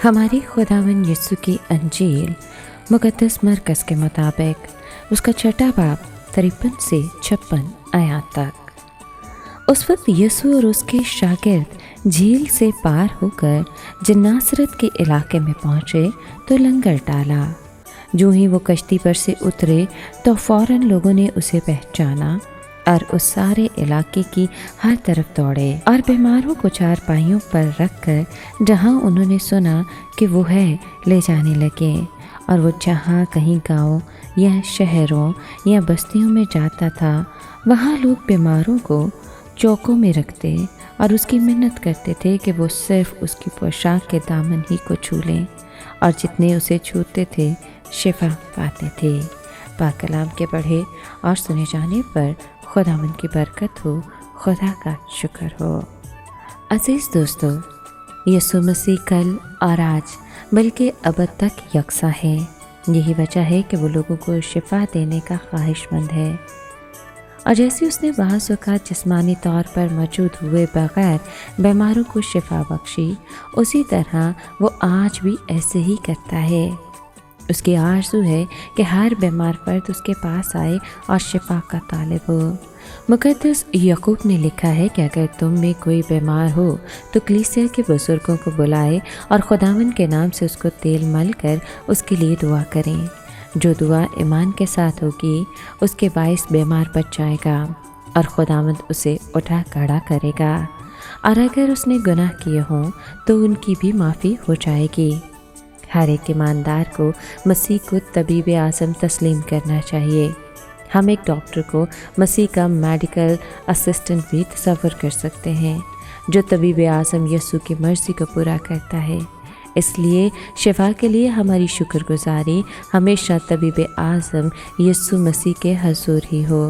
हमारी खुदावन यीशु की अंजील मुक़द्दस मरकज़ के मुताबिक उसका छठा बाब 53 से 56 आयत तक। उस वक्त यीशु और उसके शागिर्द झील से पार होकर जन्नासरत के इलाके में पहुँचे तो लंगर डाला। जो ही वो कश्ती पर से उतरे तो फ़ौरन लोगों ने उसे पहचाना और उस सारे इलाके की हर तरफ दौड़े और बीमारों को चारपाइयों पर रखकर जहाँ उन्होंने सुना कि वो है ले जाने लगे। और वो जहाँ कहीं गाँव या शहरों या बस्तियों में जाता था वहाँ लोग बीमारों को चौकों में रखते और उसकी मिन्नत करते थे कि वो सिर्फ उसकी पोशाक के दामन ही को छू लें, और जितने उसे छूते थे शिफा पाते थे। पाक कलाम के पढ़े और सुने जाने पर खुदावंद की बरकत हो, खुदा का शुक्र हो। अजीज़ दोस्तों, यीशु मसीह कल और आज बल्कि अब तक यकसा है। यही वजह है कि वो लोगों को शिफा देने का ख्वाहिशमंद है। और जैसे उसने बाज़ औक़ात जिस्मानी तौर पर मौजूद हुए बग़ैर बीमारों को शिफा बख्शी, उसी तरह वो आज भी ऐसे ही करता है। उसकी आरज़ू है कि हर बीमार फर्द उसके पास आए और शिफा का तालिब हो। मुक़द्दस याकूब ने लिखा है कि अगर तुम में कोई बीमार हो तो कलीसिया के बुज़ुर्गों को बुलाए और खुदावंद के नाम से उसको तेल मल कर उसके लिए दुआ करें। जो दुआ ईमान के साथ होगी उसके बाइस बीमार बच जाएगा और खुदावंद उसे उठा खड़ा करेगा। और अगर उसने गुनाह किए हों तो उनकी भी माफ़ी हो जाएगी। हर एक ईमानदार को मसीह को तबीब आज़म तस्लीम करना चाहिए। हम एक डॉक्टर को मसीह का मेडिकल असिस्टेंट भी तस्वर कर सकते हैं, जो तबीब आज़म यीशु की मर्ज़ी को पूरा करता है। इसलिए शिफा के लिए हमारी शुक्रगुजारी हमेशा तबीब आज़म यीशु मसीह के हज़ूर ही हो,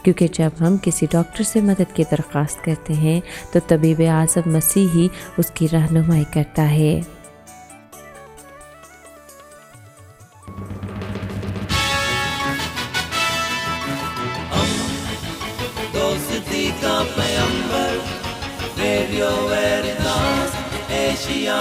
क्योंकि जब हम किसी डॉक्टर से मदद की दरख्वास्त करते हैं तो तबीब आज़म मसीह ही उसकी रहनुमाई करता है। दोस्ती का पैगंबर, रेडियो वेरितास एशिया।